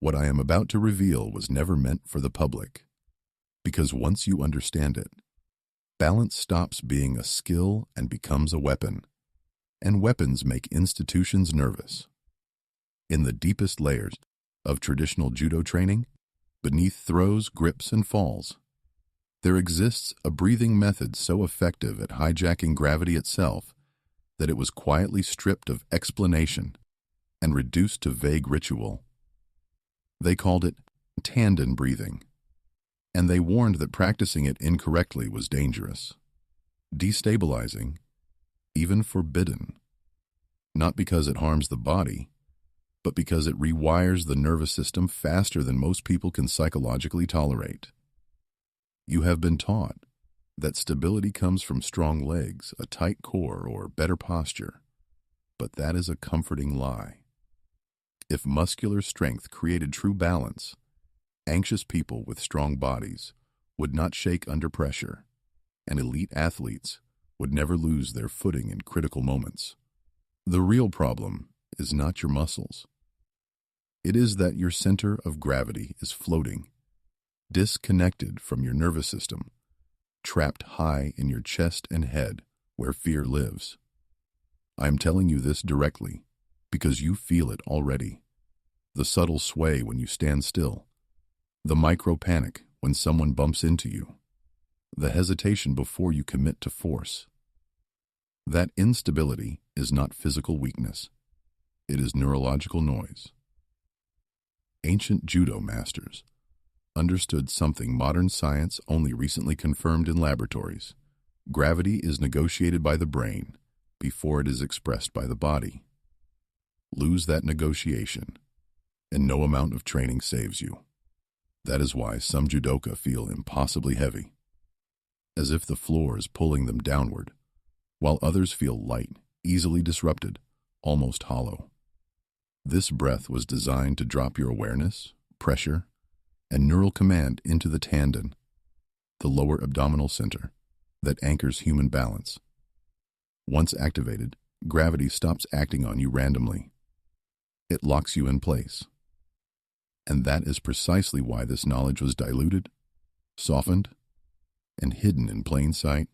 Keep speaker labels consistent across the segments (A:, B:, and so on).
A: What I am about to reveal was never meant for the public, because once you understand it, balance stops being a skill and becomes a weapon, and weapons make institutions nervous. In the deepest layers of traditional judo training, beneath throws, grips, and falls, there exists a breathing method so effective at hijacking gravity itself that it was quietly stripped of explanation and reduced to vague ritual. They called it tanden breathing, and they warned that practicing it incorrectly was dangerous, destabilizing, even forbidden, not because it harms the body, but because it rewires the nervous system faster than most people can psychologically tolerate. You have been taught that stability comes from strong legs, a tight core, or better posture, but that is a comforting lie. If muscular strength created true balance, anxious people with strong bodies would not shake under pressure, and elite athletes would never lose their footing in critical moments. The real problem is not your muscles. It is that your center of gravity is floating, disconnected from your nervous system, trapped high in your chest and head where fear lives. I am telling you this directly because you feel it already. The subtle sway when you stand still, the micro-panic when someone bumps into you, the hesitation before you commit to force. That instability is not physical weakness. It is neurological noise. Ancient judo masters understood something modern science only recently confirmed in laboratories. Gravity is negotiated by the brain before it is expressed by the body. Lose that negotiation, and no amount of training saves you. That is why some judoka feel impossibly heavy, as if the floor is pulling them downward, while others feel light, easily disrupted, almost hollow. This breath was designed to drop your awareness, pressure, and neural command into the tanden, the lower abdominal center that anchors human balance. Once activated, gravity stops acting on you randomly. It locks you in place. And that is precisely why this knowledge was diluted, softened, and hidden in plain sight.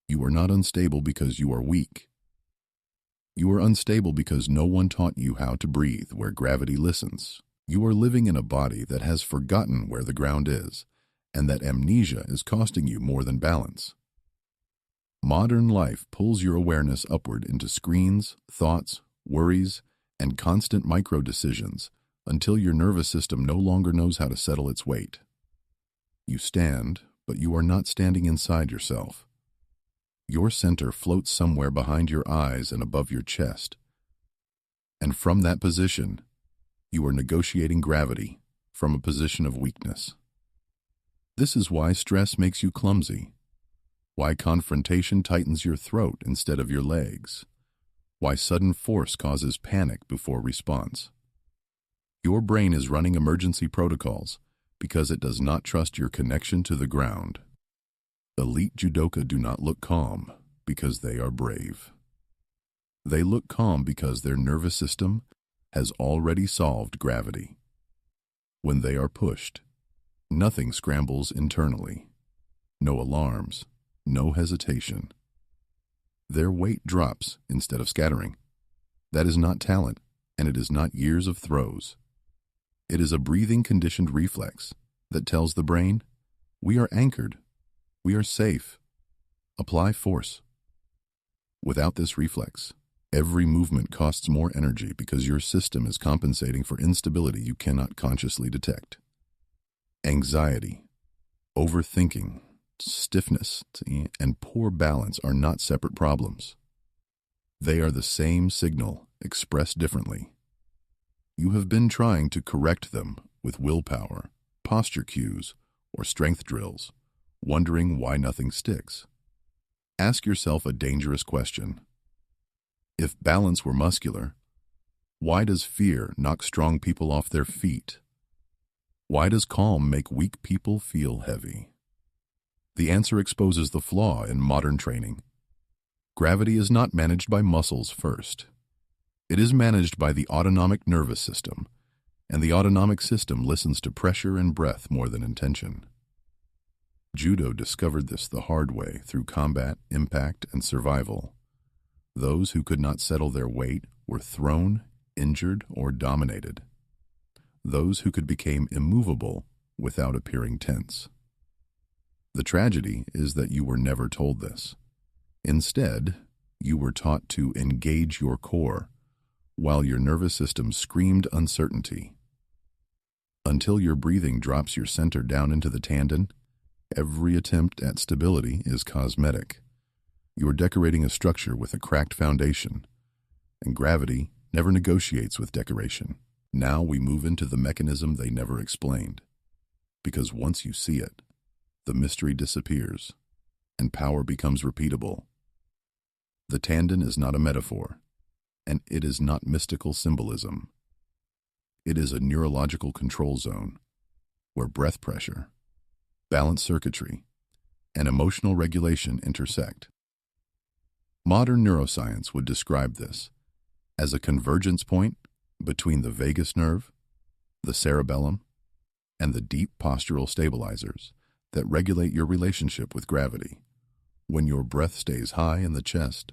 A: You are not unstable because you are weak. You are unstable because no one taught you how to breathe where gravity listens. You are living in a body that has forgotten where the ground is, and that amnesia is costing you more than balance. Modern life pulls your awareness upward into screens, thoughts, worries, and constant micro-decisions until your nervous system no longer knows how to settle its weight. You stand, but you are not standing inside yourself. Your center floats somewhere behind your eyes and above your chest. And from that position, you are negotiating gravity from a position of weakness. This is why stress makes you clumsy, why confrontation tightens your throat instead of your legs, why sudden force causes panic before response. Your brain is running emergency protocols because it does not trust your connection to the ground. Elite judoka do not look calm because they are brave. They look calm because their nervous system has already solved gravity. When they are pushed, nothing scrambles internally. No alarms, no hesitation. Their weight drops instead of scattering. That is not talent, and it is not years of throws. It is a breathing conditioned reflex that tells the brain, we are anchored, we are safe, apply force. Without this reflex, every movement costs more energy because your system is compensating for instability you cannot consciously detect. Anxiety, overthinking, stiffness, and poor balance are not separate problems. They are the same signal expressed differently. You have been trying to correct them with willpower, posture cues, or strength drills, wondering why nothing sticks. Ask yourself a dangerous question. If balance were muscular, why does fear knock strong people off their feet? Why does calm make weak people feel heavy? The answer exposes the flaw in modern training. Gravity is not managed by muscles first. It is managed by the autonomic nervous system, and the autonomic system listens to pressure and breath more than intention. Judo discovered this the hard way through combat, impact, and survival. Those who could not settle their weight were thrown, injured, or dominated. Those who could become immovable without appearing tense. The tragedy is that you were never told this. Instead, you were taught to engage your core, while your nervous system screamed uncertainty. Until your breathing drops your center down into the tanden, every attempt at stability is cosmetic. You are decorating a structure with a cracked foundation, and gravity never negotiates with decoration. Now we move into the mechanism they never explained, because once you see it, the mystery disappears, and power becomes repeatable. The tanden is not a metaphor, and it is not mystical symbolism. It is a neurological control zone, where breath pressure, balance circuitry, and emotional regulation intersect. Modern neuroscience would describe this as a convergence point between the vagus nerve, the cerebellum, and the deep postural stabilizers that regulate your relationship with gravity. When your breath stays high in the chest,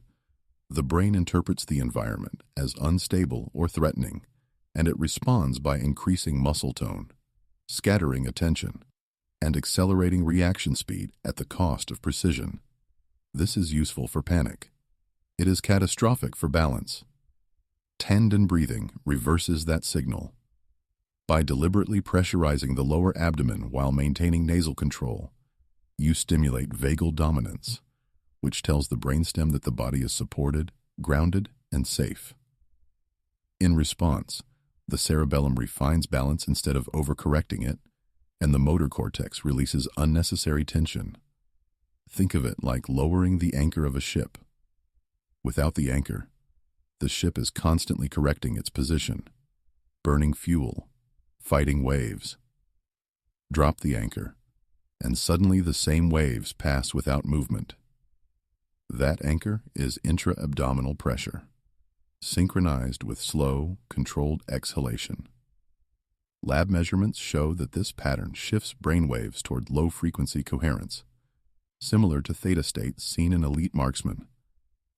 A: the brain interprets the environment as unstable or threatening, and it responds by increasing muscle tone, scattering attention, and accelerating reaction speed at the cost of precision. This is useful for panic. It is catastrophic for balance. Tanden breathing reverses that signal. By deliberately pressurizing the lower abdomen while maintaining nasal control, you stimulate vagal dominance, which tells the brainstem that the body is supported, grounded, and safe. In response, the cerebellum refines balance instead of overcorrecting it, and the motor cortex releases unnecessary tension. Think of it like lowering the anchor of a ship. Without the anchor, the ship is constantly correcting its position, burning fuel, fighting waves. Drop the anchor, and suddenly the same waves pass without movement. That anchor is intra-abdominal pressure, synchronized with slow, controlled exhalation. Lab measurements show that this pattern shifts brainwaves toward low-frequency coherence, similar to theta states seen in elite marksmen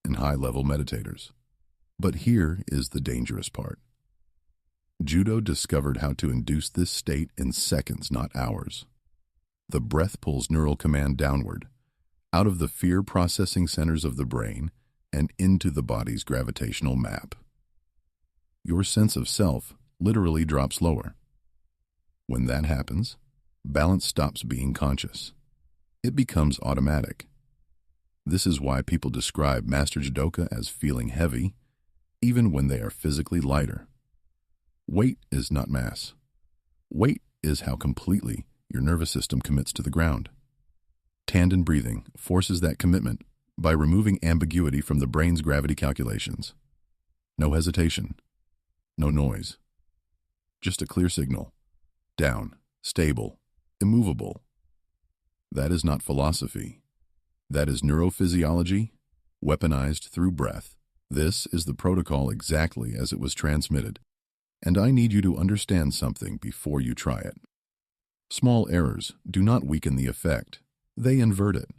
A: and high-level meditators. But here is the dangerous part. Judo discovered how to induce this state in seconds, not hours. The breath pulls neural command downward, out of the fear processing centers of the brain and into the body's gravitational map. Your sense of self literally drops lower. When that happens, balance stops being conscious. It becomes automatic. This is why people describe master judoka as feeling heavy, even when they are physically lighter. Weight is not mass. Weight is how completely your nervous system commits to the ground. Tanden breathing forces that commitment by removing ambiguity from the brain's gravity calculations. No hesitation, no noise. Just a clear signal. Down, stable, immovable. That is not philosophy. That is neurophysiology, weaponized through breath. This is the protocol exactly as it was transmitted. And I need you to understand something before you try it. Small errors do not weaken the effect. They invert it.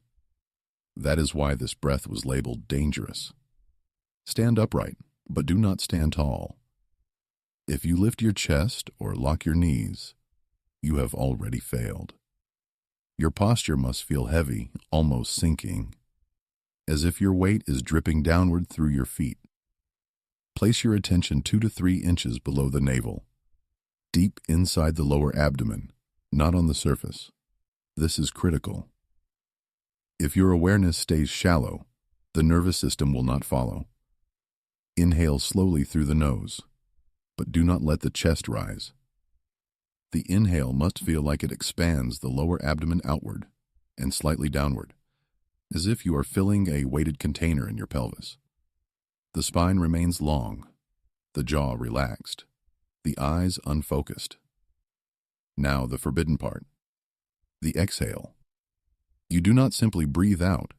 A: That is why this breath was labeled dangerous. Stand upright, but do not stand tall. If you lift your chest or lock your knees, you have already failed. Your posture must feel heavy, almost sinking, as if your weight is dripping downward through your feet. Place your attention 2 to 3 inches below the navel, deep inside the lower abdomen, not on the surface. This is critical. If your awareness stays shallow, the nervous system will not follow. Inhale slowly through the nose, but do not let the chest rise. The inhale must feel like it expands the lower abdomen outward and slightly downward, as if you are filling a weighted container in your pelvis. The spine remains long, the jaw relaxed, the eyes unfocused. Now the forbidden part, the exhale. You do not simply breathe out,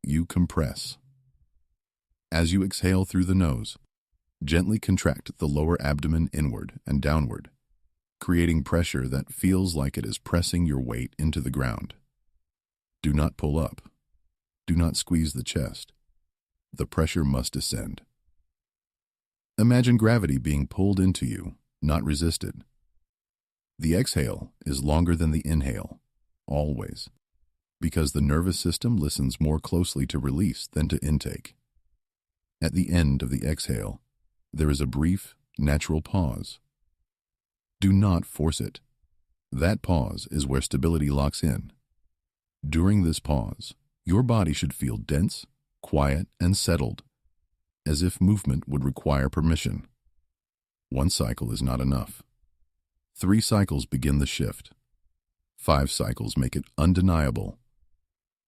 A: you compress. As you exhale through the nose, gently contract the lower abdomen inward and downward creating pressure that feels like it is pressing your weight into the ground. Do not pull up. Do not squeeze the chest. The pressure must descend. Imagine gravity being pulled into you, not resisted. The exhale is longer than the inhale, always, because the nervous system listens more closely to release than to intake. At the end of the exhale, there is a brief, natural pause. Do not force it. That pause is where stability locks in. During this pause, your body should feel dense, quiet, and settled, as if movement would require permission. 1 cycle is not enough. 3 cycles begin the shift. 5 cycles make it undeniable.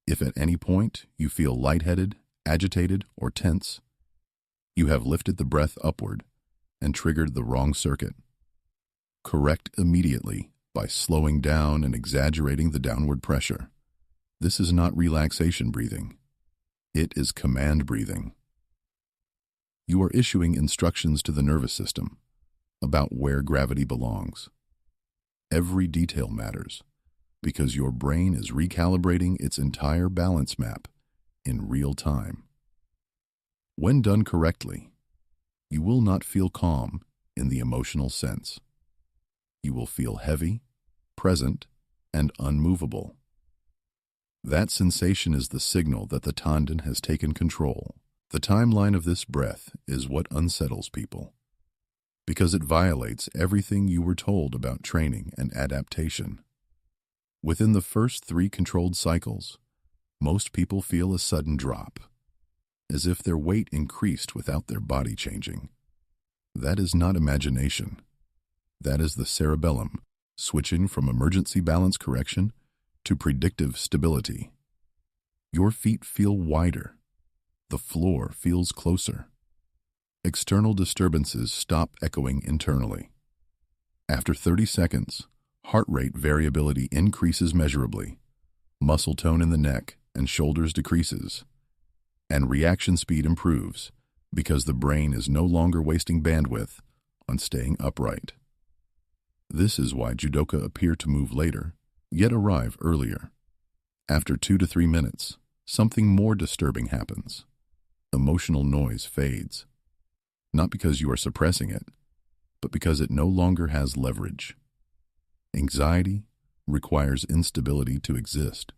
A: If at any point you feel lightheaded, agitated, or tense, you have lifted the breath upward and triggered the wrong circuit. Correct immediately by slowing down and exaggerating the downward pressure. This is not relaxation breathing. It is command breathing. You are issuing instructions to the nervous system about where gravity belongs. Every detail matters because your brain is recalibrating its entire balance map in real time. When done correctly, you will not feel calm in the emotional sense. You will feel heavy, present, and unmovable. That sensation is the signal that the Tanden has taken control. The timeline of this breath is what unsettles people, because it violates everything you were told about training and adaptation. Within the first 3 controlled cycles, most people feel a sudden drop, as if their weight increased without their body changing. That is not imagination. That is the cerebellum switching from emergency balance correction to predictive stability. Your feet feel wider. The floor feels closer. External disturbances stop echoing internally. After 30 seconds, heart rate variability increases measurably, muscle tone in the neck and shoulders decreases, and reaction speed improves because the brain is no longer wasting bandwidth on staying upright. This is why judoka appear to move later, yet arrive earlier. After 2 to 3 minutes, something more disturbing happens. Emotional noise fades, not because you are suppressing it, but because it no longer has leverage. Anxiety requires instability to exist.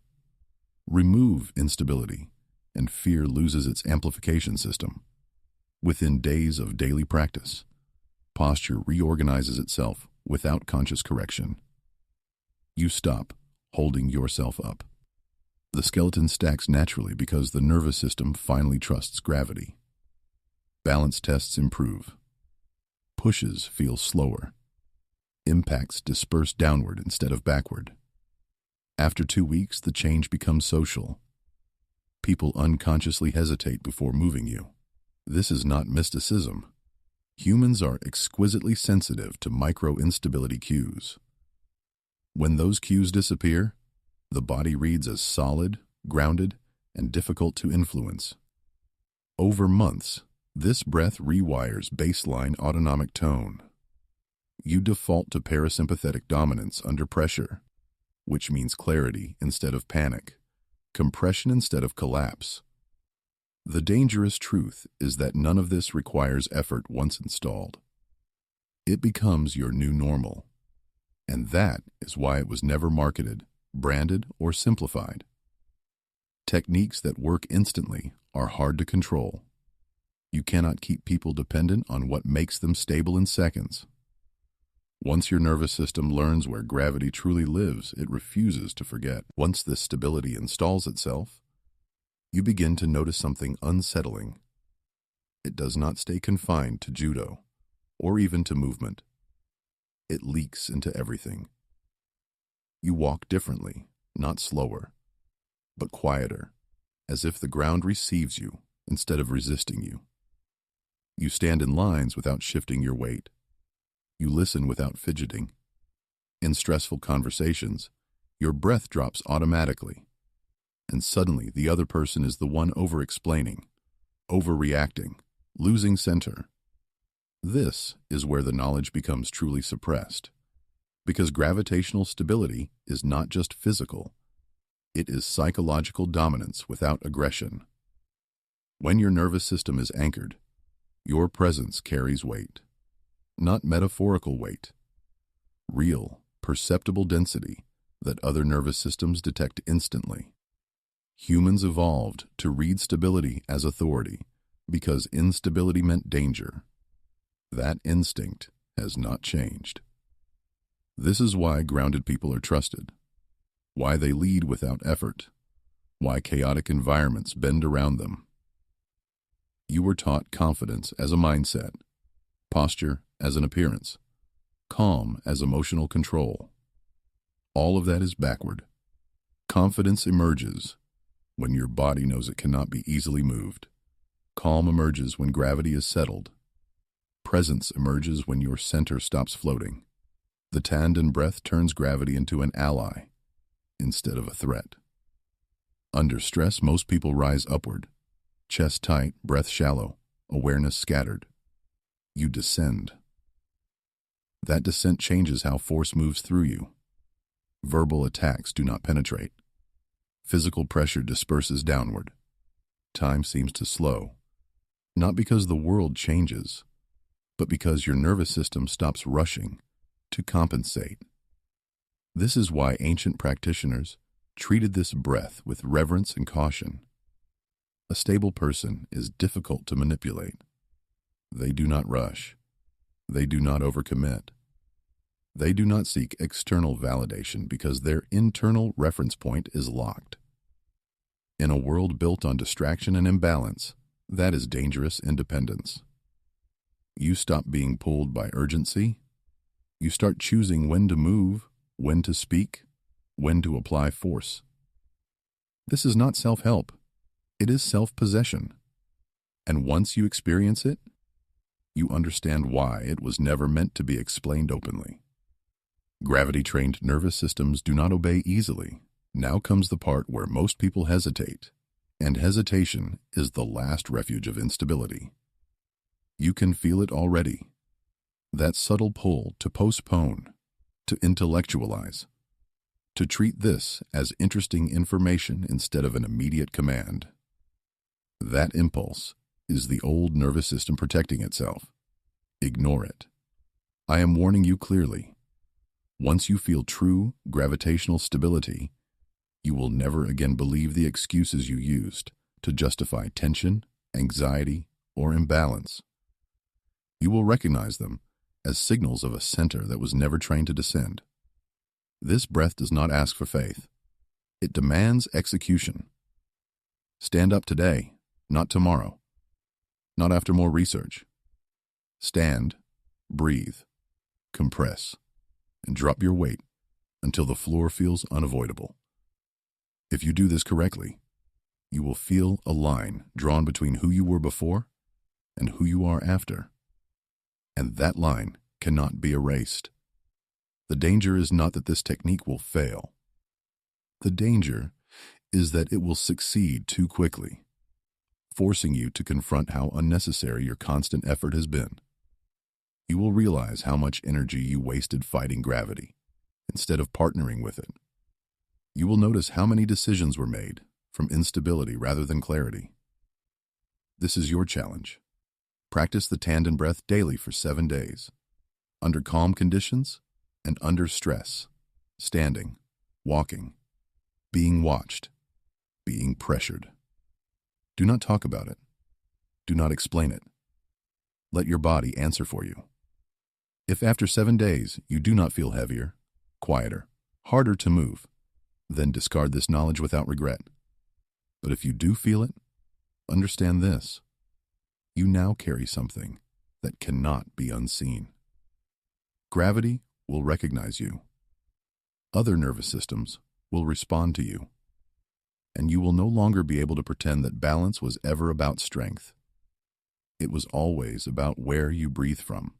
A: Remove instability, and fear loses its amplification system. Within days of daily practice, posture reorganizes itself without conscious correction. You stop holding yourself up. The skeleton stacks naturally because the nervous system finally trusts gravity. Balance tests improve. Pushes feel slower. Impacts disperse downward instead of backward. After 2 weeks, the change becomes social. People unconsciously hesitate before moving you. This is not mysticism. Humans are exquisitely sensitive to micro-instability cues. When those cues disappear, the body reads as solid, grounded, and difficult to influence. Over months, this breath rewires baseline autonomic tone. You default to parasympathetic dominance under pressure, which means clarity instead of panic, compression instead of collapse. The dangerous truth is that none of this requires effort once installed. It becomes your new normal, and that is why it was never marketed, branded, or simplified. Techniques that work instantly are hard to control. You cannot keep people dependent on what makes them stable in seconds. Once your nervous system learns where gravity truly lives, it refuses to forget. Once this stability installs itself, you begin to notice something unsettling. It does not stay confined to judo, or even to movement. It leaks into everything. You walk differently, not slower, but quieter, as if the ground receives you instead of resisting you. You stand in lines without shifting your weight. You listen without fidgeting. In stressful conversations, your breath drops automatically, and suddenly the other person is the one over-explaining, overreacting, losing center. This is where the knowledge becomes truly suppressed. Because gravitational stability is not just physical, it is psychological dominance without aggression. When your nervous system is anchored, your presence carries weight. Not metaphorical weight, real, perceptible density that other nervous systems detect instantly. Humans evolved to read stability as authority because instability meant danger. That instinct has not changed. This is why grounded people are trusted, why they lead without effort, why chaotic environments bend around them. You were taught confidence as a mindset, posture as an appearance, calm as emotional control. All of that is backward. Confidence emerges when your body knows it cannot be easily moved. Calm emerges when gravity is settled. Presence emerges when your center stops floating. The Tanden breath turns gravity into an ally instead of a threat. Under stress, most people rise upward. Chest tight, breath shallow, awareness scattered. You descend. That descent changes how force moves through you. Verbal attacks do not penetrate. Physical pressure disperses downward. Time seems to slow, not because the world changes, but because your nervous system stops rushing to compensate. This is why ancient practitioners treated this breath with reverence and caution. A stable person is difficult to manipulate. They do not rush. They do not overcommit. They do not seek external validation because their internal reference point is locked. In a world built on distraction and imbalance, that is dangerous independence. You stop being pulled by urgency. You start choosing when to move, when to speak, when to apply force. This is not self-help. It is self-possession. And once you experience it, you understand why it was never meant to be explained openly. Gravity-trained nervous systems do not obey easily. Now comes the part where most people hesitate, and hesitation is the last refuge of instability. You can feel it already. That subtle pull to postpone, to intellectualize, to treat this as interesting information instead of an immediate command. That impulse is the old nervous system protecting itself. Ignore it. I am warning you clearly. Once you feel true gravitational stability, you will never again believe the excuses you used to justify tension, anxiety, or imbalance. You will recognize them as signals of a center that was never trained to descend. This breath does not ask for faith. It demands execution. Stand up today, not tomorrow, not after more research. Stand, breathe, compress, and drop your weight until the floor feels unavoidable. If you do this correctly, you will feel a line drawn between who you were before and who you are after. And that line cannot be erased. The danger is not that this technique will fail. The danger is that it will succeed too quickly, forcing you to confront how unnecessary your constant effort has been. You will realize how much energy you wasted fighting gravity instead of partnering with it. You will notice how many decisions were made from instability rather than clarity. This is your challenge. Practice the Tanden breath daily for 7 days, under calm conditions and under stress, standing, walking, being watched, being pressured. Do not talk about it. Do not explain it. Let your body answer for you. If after 7 days you do not feel heavier, quieter, harder to move, then discard this knowledge without regret. But if you do feel it, understand this. You now carry something that cannot be unseen. Gravity will recognize you. Other nervous systems will respond to you. And you will no longer be able to pretend that balance was ever about strength. It was always about where you breathe from.